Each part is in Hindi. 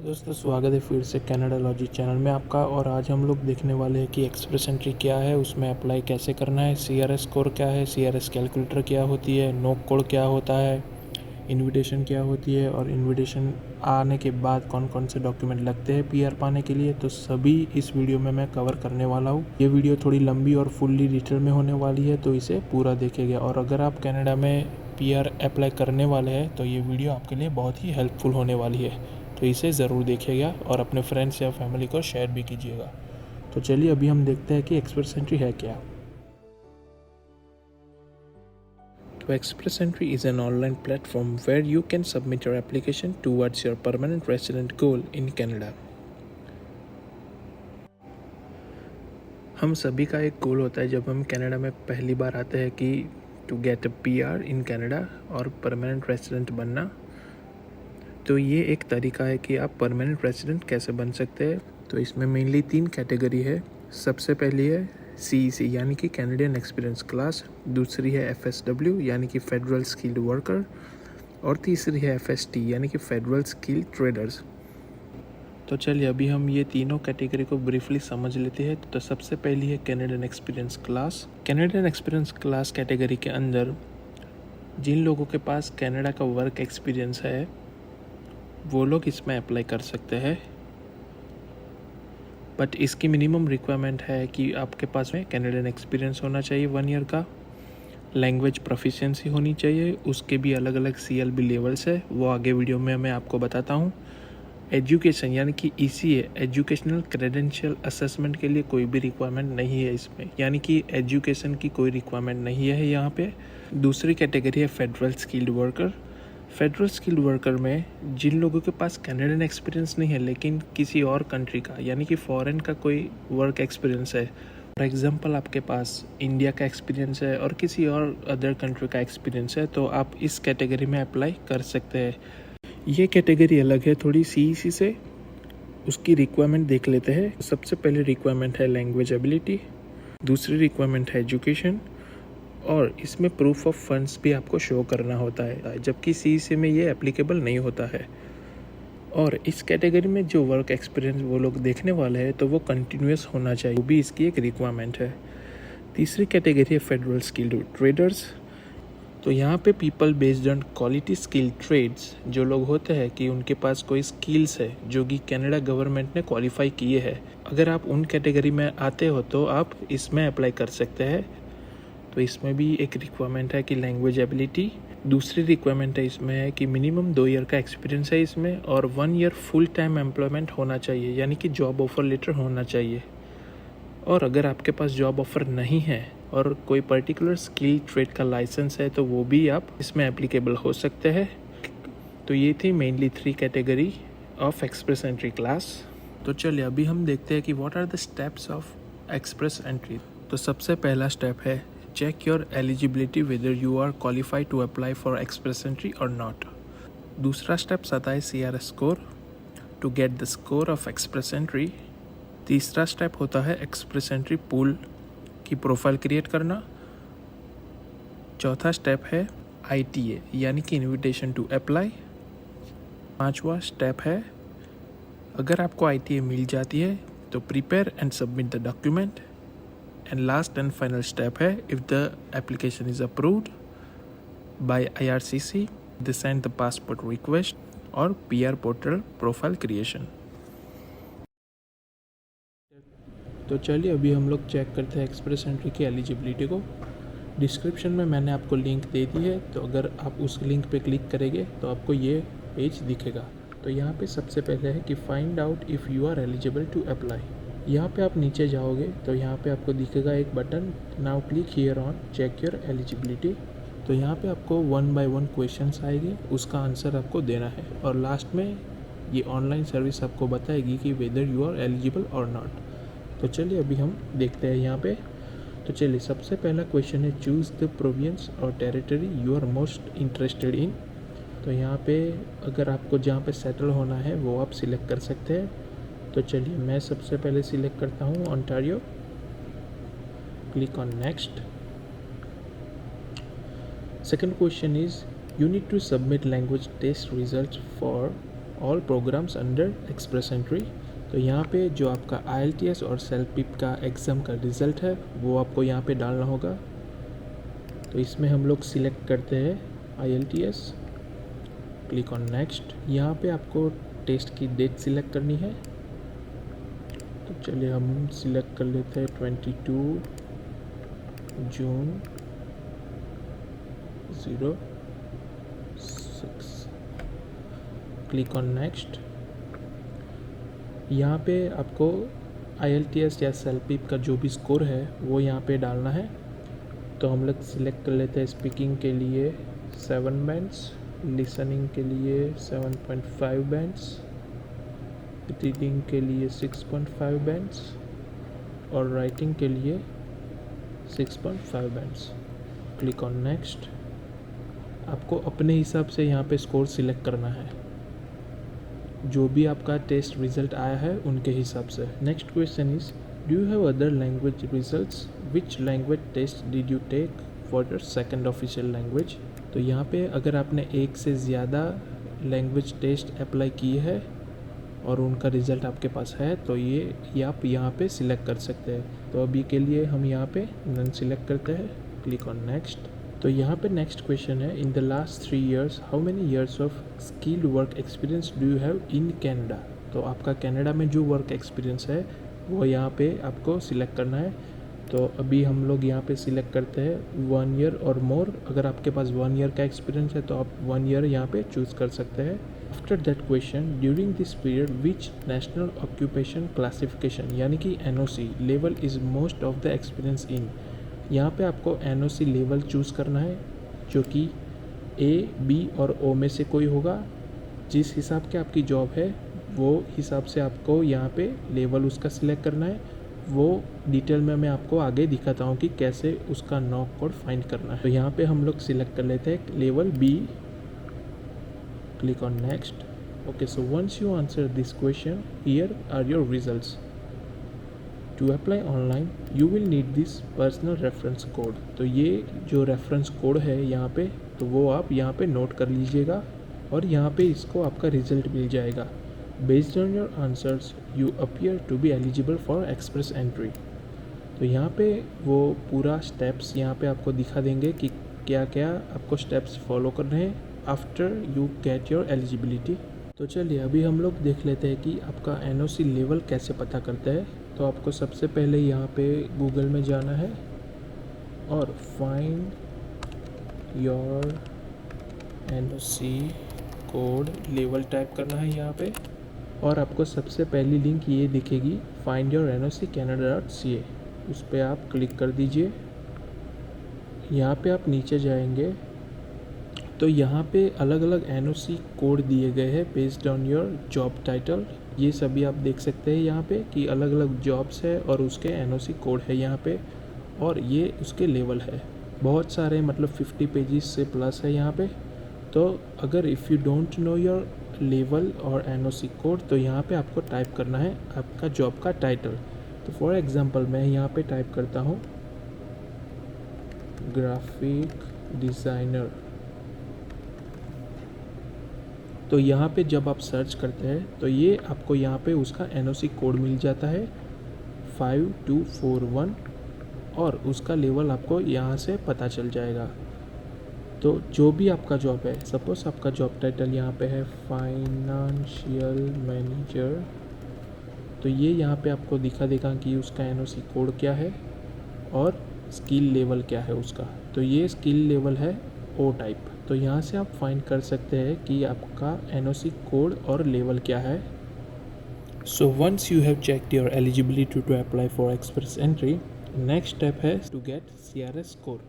दोस्तों स्वागत है फिर से कनाडा लॉजी चैनल में आपका। और आज हम लोग देखने वाले हैं कि एक्सप्रेस एंट्री क्या है, उसमें अप्लाई कैसे करना है, सीआरएस स्कोर क्या है, सीआरएस कैलकुलेटर क्या होती है, नो कोड क्या होता है, इनविटेशन क्या होती है और इनविटेशन आने के बाद कौन कौन से डॉक्यूमेंट लगते हैं पीआर पाने के लिए। तो सभी इस वीडियो में मैं कवर करने वाला हूँ। ये वीडियो थोड़ी लंबी और फुल्ली डिटेल में होने वाली है, तो इसे पूरा देखेगा। और अगर आप कनाडा में पीआर अप्लाई करने वाले हैं तो ये वीडियो आपके लिए बहुत ही हेल्पफुल होने वाली है, तो इसे ज़रूर देखिएगा और अपने फ्रेंड्स या फैमिली को शेयर भी कीजिएगा। तो चलिए अभी हम देखते हैं कि एक्सप्रेस एंट्री है क्या। तो express entry is an online platform where you can submit your application towards your permanent resident goal in Canada. हम सभी का एक गोल होता है जब हम कनाडा में पहली बार आते हैं कि to get a PR in Canada और परमानेंट रेसिडेंट बनना। तो ये एक तरीका है कि आप परमानेंट रेसिडेंट कैसे बन सकते हैं। तो इसमें मेनली 3 कैटेगरी है। सबसे पहली है CEC यानी कि कैनेडियन एक्सपीरियंस क्लास, दूसरी है FSW यानी कि फेडरल स्किल्ड वर्कर, और तीसरी है FST यानी कि फेडरल स्किल्ड ट्रेडर्स। तो चलिए अभी हम ये तीनों कैटेगरी को ब्रीफली समझ लेते हैं। तो सबसे पहली है Canadian experience class. Canadian experience class category के अंदर जिन लोगों के पास कनाडा का वर्क एक्सपीरियंस है वो लोग इसमें अप्लाई कर सकते हैं। बट इसकी मिनिमम रिक्वायरमेंट है कि आपके पास में कैनेडियन एक्सपीरियंस होना चाहिए 1 ईयर का, लैंग्वेज प्रोफिशिएंसी होनी चाहिए। उसके भी अलग अलग CLB लेवल्स है, वो आगे वीडियो में मैं आपको बताता हूँ। एजुकेशन यानी कि ECA एजुकेशनल क्रेडेंशियल असेसमेंट के लिए कोई भी रिक्वायरमेंट नहीं है इसमें, यानी कि एजुकेशन की कोई रिक्वायरमेंट नहीं है यहाँ पे। दूसरी कैटेगरी है federal skilled worker. Federal skilled worker में जिन लोगों के पास कैनेडियन एक्सपीरियंस नहीं है लेकिन किसी और कंट्री का यानी कि फॉरेन का कोई वर्क एक्सपीरियंस है, फॉर एग्जांपल आपके पास इंडिया का एक्सपीरियंस है और किसी और अदर कंट्री का एक्सपीरियंस है, तो आप इस कैटेगरी में अप्लाई कर सकते हैं। ये कैटेगरी अलग है थोड़ी CEC से। उसकी रिक्वायरमेंट देख लेते हैं। सबसे पहले रिक्वायरमेंट है लैंग्वेज एबिलिटी, दूसरी रिक्वायरमेंट है एजुकेशन, और इसमें प्रूफ ऑफ फंड्स भी आपको शो करना होता है, जबकि CEC में ये एप्लीकेबल नहीं होता है। और इस कैटेगरी में जो वर्क एक्सपीरियंस वो लोग देखने वाले हैं तो वो कंटिन्यूस होना चाहिए, वो भी इसकी एक रिक्वायरमेंट है। तीसरी कैटेगरी है फेडरल स्किल्ड ट्रेडर्स। तो यहाँ पे people based on quality skill trades जो लोग होते हैं कि उनके पास कोई स्किल्स है जो कि कनाडा गवर्नमेंट ने क्वालिफाई किए हैं, अगर आप उन कैटेगरी में आते हो तो आप इसमें अप्लाई कर सकते हैं। तो इसमें भी एक रिक्वायरमेंट है कि लैंग्वेज एबिलिटी, दूसरी रिक्वायरमेंट है इसमें है कि मिनिमम 2 ईयर का एक्सपीरियंस है इसमें, और 1 ईयर फुल टाइम एम्प्लॉयमेंट होना चाहिए यानी कि जॉब ऑफर लेटर होना चाहिए। और अगर आपके पास जॉब ऑफर नहीं है और कोई पर्टिकुलर स्किल ट्रेड का लाइसेंस है तो वो भी आप इसमें एप्लीकेबल हो सकते हैं। तो ये थी mainly 3 category of express entry class. तो चलिए अभी हम देखते हैं कि what are the steps of express entry. तो सबसे पहला स्टेप है check your eligibility whether you are qualified to apply for express entry और नॉट। दूसरा स्टेप आता है CRS score to get the score of express entry. तीसरा स्टेप होता है एक्सप्रेस एंट्री पूल की प्रोफाइल क्रिएट करना। चौथा स्टेप है ITA यानी कि इनविटेशन टू अप्लाई। पांचवा स्टेप है अगर आपको ITA मिल जाती है तो prepare and submit the document. And last and final step है if the application is approved by IRCC they send the passport request और PR पोर्टल प्रोफाइल क्रिएशन। तो चलिए अभी हम लोग चेक करते हैं एक्सप्रेस एंट्री की एलिजिबिलिटी को। डिस्क्रिप्शन में मैंने आपको लिंक दे दी है, तो अगर आप उस लिंक पे क्लिक करेंगे तो आपको ये पेज दिखेगा। तो यहाँ पे सबसे पहले है कि find out if you are eligible to apply. यहाँ पे आप नीचे जाओगे तो यहाँ पे आपको दिखेगा एक button, now click here on check your eligibility. तो यहाँ पे आपको 1 बाय 1 क्वेश्चंस आएंगे, उसका आंसर आपको देना है, और लास्ट में ये ऑनलाइन सर्विस आपको बताएगी कि वेदर यू आर एलिजिबल और नॉट। तो चलिए अभी हम देखते हैं यहाँ पे। तो चलिए सबसे पहला क्वेश्चन है चूज़ द प्रोविंस और territory you are most interested in. तो यहाँ पे अगर आपको जहाँ पे सेटल होना है वो आप सिलेक्ट कर सकते हैं। तो चलिए मैं सबसे पहले सिलेक्ट करता हूँ Ontario, click on next. Second question is you need to submit language test result for all programs under express entry. तो यहाँ पे जो आपका IELTS और सेल्फ-पिप का एग्ज़ाम का रिज़ल्ट है वो आपको यहाँ पे डालना होगा। तो इसमें हम लोग सिलेक्ट करते हैं IELTS, क्लिक ऑन नेक्स्ट। यहाँ पे आपको टेस्ट की डेट सिलेक्ट करनी है। तो चलिए हम सिलेक्ट कर लेते हैं 22 जून 06। Click on next. यहाँ पे आपको IELTS या सेल्फ-पिप का जो भी स्कोर है वो यहाँ पे डालना है। तो हम लोग सिलेक्ट कर लेते हैं स्पीकिंग के लिए 7 बैंड्स, लिसनिंग के लिए 7.5 बैंड्स, रीडिंग के लिए 6.5 बैंड्स और राइटिंग के लिए 6.5 बैंड्स। Click on next. आपको अपने हिसाब से यहाँ पे स्कोर सिलेक्ट करना है, जो भी आपका टेस्ट रिजल्ट आया है उनके हिसाब से। Next question is, do you have other language results? Which language test did you take for your second official language? तो यहाँ पे अगर आपने एक से ज़्यादा लैंग्वेज टेस्ट अप्लाई की है और उनका रिज़ल्ट आपके पास है तो ये आप यहाँ पे सिलेक्ट कर सकते हैं। तो अभी के लिए हम यहाँ पे नन सिलेक्ट करते हैं, क्लिक ऑन नेक्स्ट। तो यहाँ पे नेक्स्ट क्वेश्चन है, in the last 3 years how many years of skilled work experience do you have in Canada? तो आपका कनाडा में जो वर्क एक्सपीरियंस है वो यहाँ पे आपको सिलेक्ट करना है। तो अभी हम लोग यहाँ पे सिलेक्ट करते हैं 1 year और मोर। अगर आपके पास 1 year का एक्सपीरियंस है तो आप 1 year यहाँ पे चूज़ कर सकते हैं। After that question, during this period which national occupation classification यानी कि NOC level is most of the experience in? यहाँ पे आपको NOC लेवल चूज़ करना है जो कि A, B और O में से कोई होगा। जिस हिसाब के आपकी जॉब है वो हिसाब से आपको यहाँ पे लेवल उसका सिलेक्ट करना है। वो डिटेल में मैं आपको आगे दिखाता हूँ कि कैसे उसका नॉक कोड फाइंड करना है। तो यहाँ पे हम लोग सिलेक्ट कर लेते हैं level B, click on next. Okay, so once you answer this question, here are your results. To apply online you will need this personal reference code. तो ये जो रेफरेंस कोड है यहाँ पे, तो वो आप यहाँ पे नोट कर लीजिएगा और यहाँ पे इसको आपका रिजल्ट मिल जाएगा। Based on your answers you appear to be eligible for express entry. तो यहाँ पे वो पूरा स्टेप्स यहाँ पे आपको दिखा देंगे कि क्या क्या आपको स्टेप्स फॉलो करने हैं after you get your eligibility. तो चलिए अभी हम लोग देख लेते हैं कि आपका NOC लेवल कैसे पता करता है। तो आपको सबसे पहले यहाँ पे गूगल में जाना है और find your NOC code level type करना है यहाँ पे। और आपको सबसे पहली लिंक ये दिखेगी, फाइंड योर NOC Canada.ca। उस पर आप क्लिक कर दीजिए। यहाँ पे आप नीचे जाएंगे तो यहाँ पे अलग अलग NOC कोड दिए गए हैं based on your job title. ये सभी आप देख सकते हैं यहाँ पे कि अलग अलग जॉब्स है और उसके NOC कोड है यहाँ पे और ये उसके लेवल है। बहुत सारे मतलब 50 पेजेस से प्लस है यहाँ पे। तो अगर if you don't know your level और NOC कोड तो यहाँ पे आपको टाइप करना है आपका जॉब का टाइटल। तो फॉर एग्जांपल मैं यहाँ पे टाइप करता हूँ ग्राफिक डिज़ाइनर। तो यहाँ पे जब आप सर्च करते हैं तो ये आपको यहाँ पे उसका NOC कोड मिल जाता है 5241 और उसका लेवल आपको यहाँ से पता चल जाएगा। तो जो भी आपका जॉब है, सपोज़ आपका जॉब टाइटल यहाँ पे है फाइनेंशियल मैनेजर, तो ये यहाँ पे आपको दिखा देगा कि उसका NOC कोड क्या है और स्किल लेवल क्या है उसका। तो ये स्किल लेवल है O टाइप। तो यहाँ से आप फाइंड कर सकते हैं कि आपका NOC कोड और लेवल क्या है। So once you have checked your eligibility to apply for express entry, next step है to get CRS score.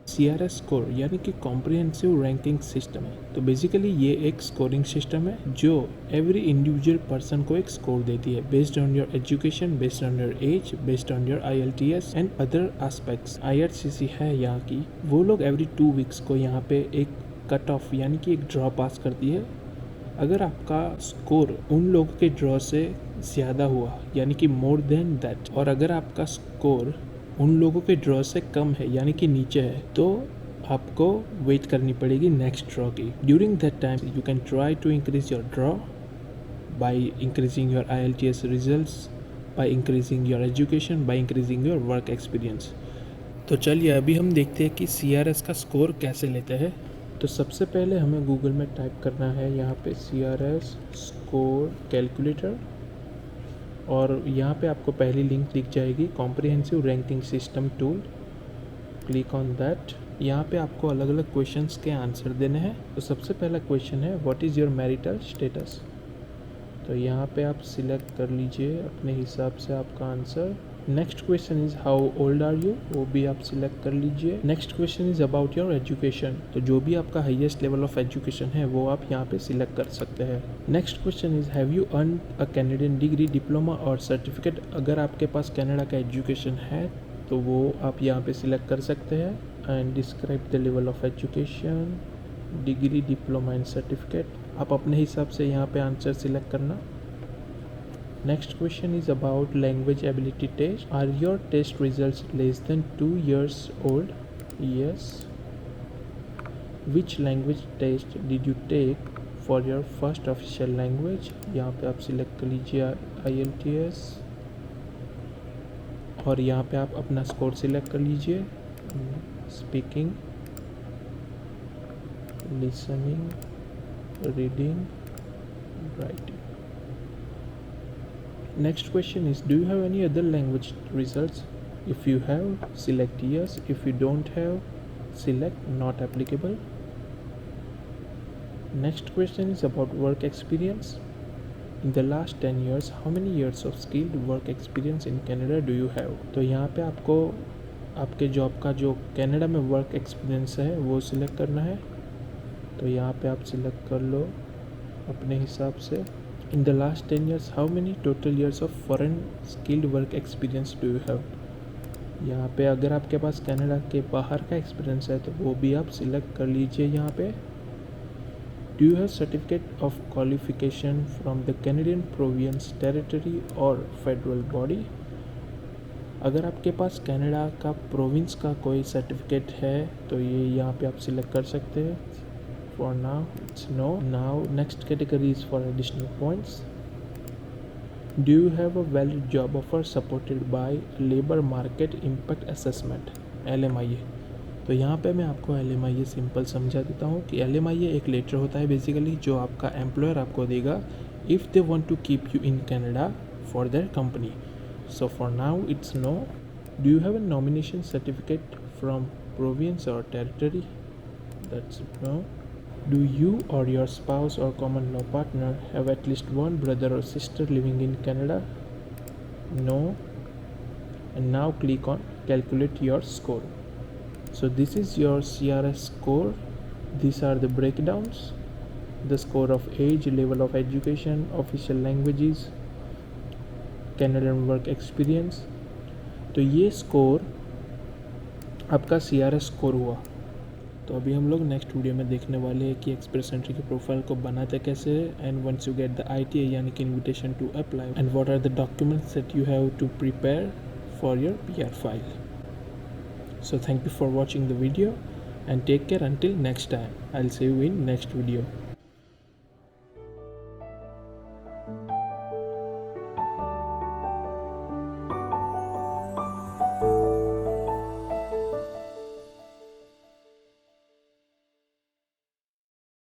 CRS score यानी कि कॉम्प्रिहेंसिव रैंकिंग सिस्टम है। तो बेसिकली ये एक स्कोरिंग सिस्टम है जो एवरी इंडिविजुअल पर्सन को एक स्कोर देती है based on your education, based on your age, based on your IELTS and other aspects. IRCC है यहाँ की, वो लोग एवरी 2 वीक्स को यहाँ पे एक कट ऑफ यानी कि एक ड्रॉ पास करती है। अगर आपका स्कोर उन लोगों के ड्रॉ से ज़्यादा हुआ यानी कि मोर देन दैट, और अगर आपका स्कोर उन लोगों के ड्रॉ से कम है यानी कि नीचे है, तो आपको वेट करनी पड़ेगी नेक्स्ट ड्रॉ की। During that time you can try to increase your draw by increasing your IELTS results, by increasing your education, by increasing your work experience. तो चलिए अभी हम देखते हैं कि CRS का स्कोर कैसे लेते हैं। तो सबसे पहले हमें गूगल में टाइप करना है यहाँ पे CRS स्कोर कैलकुलेटर, और यहाँ पे आपको पहली लिंक दिख जाएगी comprehensive ranking system tool. Click on that. यहाँ पे आपको अलग अलग क्वेश्चंस के आंसर देने हैं। तो सबसे पहला क्वेश्चन है what is your marital status. तो यहाँ पे आप सिलेक्ट कर लीजिए अपने हिसाब से आपका answer. Next question is how old are you, वो भी आप सिलेक्ट कर लीजिए। Next question is about your education, तो जो भी आपका हाईएस्ट लेवल ऑफ एजुकेशन है वो आप यहाँ पे सिलेक्ट कर सकते हैं। Next question is have you earn a Canadian degree, diploma और सर्टिफिकेट। अगर आपके पास कनाडा का एजुकेशन है तो वो आप यहाँ पे सिलेक्ट कर सकते हैं। And describe the level of education, degree, diploma and certificate, आप अपने हिसाब से यहाँ पे आंसर सिलेक्ट करना। Next question is about language ability test. Are your test results less than 2 years old? Yes. Which language test did you take for your first official language? यहाँ पे आप सिलेक्ट कर लीजिए IELTS, और यहाँ पे आप अपना स्कोर सिलेक्ट कर लीजिए। Speaking, listening, reading, writing. Next question is do you have any other language results? If you have, select yes. If you don't have, select not applicable. Next question is about work experience. In the last 10 years, how many years of skilled work experience in Canada do you have? तो यहाँ पे आपको आपके जॉब का जो कनाडा में वर्क एक्सपीरियंस है वो सिलेक्ट करना है। तो यहाँ पे आप सिलेक्ट कर लो अपने हिसाब से। In the last 10 years, how many total years of foreign skilled work experience do you have? यहाँ पे अगर आपके पास कनाडा के बाहर का एक्सपीरियंस है तो वो भी आप सिलेक्ट कर लीजिए यहाँ पे। Do you have certificate of qualification from the Canadian province, territory और federal body? अगर आपके पास कनाडा का प्रोविंस का कोई सर्टिफिकेट है तो ये यहाँ पे आप सिलेक्ट कर सकते हैं। For now it's no. Now next category is for additional points. Do you have a valid job offer supported by labor market impact assessment, LMIA? तो यहाँ पे मैं आपको LMIA सिंपल समझा देता हूँ कि LMIA एक लेटर होता है बेसिकली जो आपका एम्प्लॉयर आपको देगा if they want to keep you in Canada for their company. So for now it's no. Do you have a nomination certificate from province or territory? That's no. Do you or your spouse or common law partner have at least one brother or sister living in Canada? No. And now click on calculate your score. So this is your CRS score. These are the breakdowns. The score of age, level of education, official languages, Canadian work experience. तो ये स्कोर आपका CRS स्कोर हुआ। तो अभी हम लोग नेक्स्ट वीडियो में देखने वाले हैं कि एक्सप्रेस एंट्री की प्रोफाइल को बनाते कैसे है, and once you get the ITA यानी कि invitation to apply, and what are the documents that you have to prepare for your PR file. So thank you for watching the video and take care until next time. I'll see you in next video.